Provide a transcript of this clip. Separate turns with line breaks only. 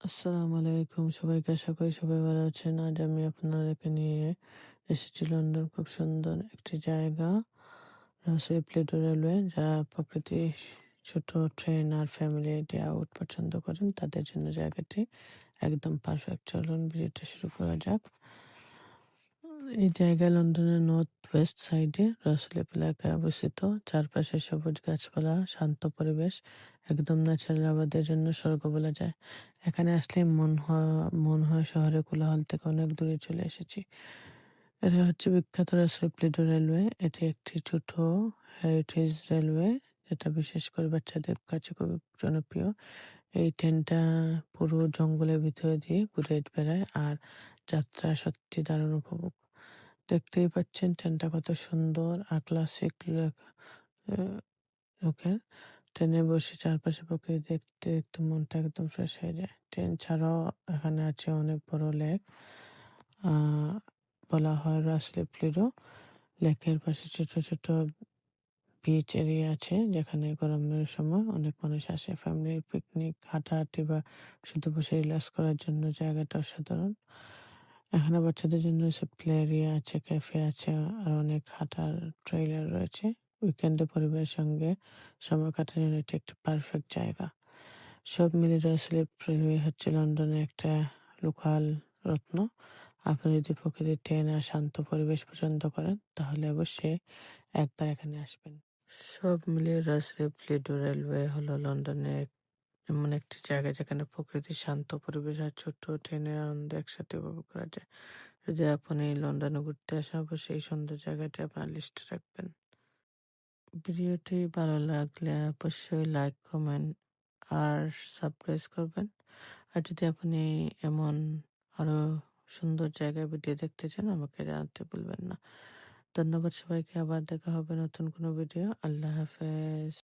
আসসালামু আলাইকুম সবাইকে, আশা করি সবাই ভালো আছেন। আজ আমি আপনাদেরকে নিয়ে এসেছি লন্ডন, খুব সুন্দর একটি জায়গা, রাজশাহী প্লেটো রেলওয়ে। যারা প্রকৃতি, ছোট ট্রেন আর ফ্যামিলি ডে আউট পছন্দ করেন তাদের জন্য জায়গাটি একদম পারফেক্ট। চলুন ভিডিওটা শুরু করা যাক। এই জায়গা লন্ডনের নর্থ ওয়েস্ট সাইডে রসলেপ এলাকায় অবস্থিত। চারপাশে সবুজ গাছপালা, শান্ত পরিবেশ, একদম ন্যাচারাল। আমাদের জন্য স্বর্গ বলা যায়। এখানে আসলে মন হয় শহরের কোলাহল থেকে অনেক দূরে চলে এসেছি। এটা হচ্ছে বিখ্যাত রসলেপ লিডো রেলওয়ে। এটি একটি ছোট হেরিটেজ রেলওয়ে, যেটা বিশেষ করে বাচ্চাদের কাছে খুব জনপ্রিয়। এই ট্রেনটা পুরো জঙ্গলের ভিতরে দিয়ে ঘুরে বেড়ায়, আর যাত্রা সত্যি দারুণ উপভোগ। দেখতেই পাচ্ছেন ট্রেনটা কত সুন্দর আর ক্লাসিক লুকের। ট্রেনে বসে চারপাশে প্রকৃতি দেখতে দেখতে মনটা একদম ফ্রেশ হয়ে যায়। ট্রেন ছাড়াও এখানে আছে অনেক বড় লেক, আহ বলা হয় রাসলেপ লিডো। লেকের পাশে ছোট ছোট বিচ এরিয়া আছে, যেখানে গরমের সময় অনেক মানুষ আসে ফ্যামিলি পিকনিক, হাঁটাহাঁটি বা শুধু বসে রিল্যাক্স করার জন্য। জায়গাটা অসাধারণ। এখানে বাচ্চাদের জন্য সব প্লে এরিয়া আছে, ক্যাফে আছে, আর অনেক হাঁটার ট্রেইলার রয়েছে। উইকেন্ডে পরিবারের সঙ্গে সময় কাটানোর এটি একটা পারফেক্ট জায়গা। সব মিলে রাসলেপ রেলওয়ে হচ্ছে লন্ডনের একটা লোকাল রত্ন। আপনি যদি প্রকৃতির ট্রেন আর শান্ত পরিবেশ পছন্দ করেন তাহলে অবশ্যই একবার এখানে আসবেন। সব মিলিয়ে রাজদ্বীপ লিডো রেলওয়ে হলো লন্ডনের এমন একটি জায়গা যেখানে প্রকৃতি, শান্ত পরিবেশ আর ছোট্ট ট্রেনের আনন্দ একসাথে উপভোগ করা যায়। যদি আপনি লন্ডনে ঘুরতে আসেন, অবশ্যই এই সুন্দর জায়গাটি আপনার লিস্টে রাখবেন। ভিডিওটি ভালো লাগলে অবশ্যই লাইক, কমেন্ট আর সাবস্ক্রাইব করবেন। আর যদি আপনি এমন আরো সুন্দর জায়গায় ভিডিও দেখতে চান, আমাকে জানাতে ভুলবেন না। ধন্যবাদ সবাইকে। আবার দেখা হবে নতুন কোনো ভিডিও। আল্লাহ হাফেজ।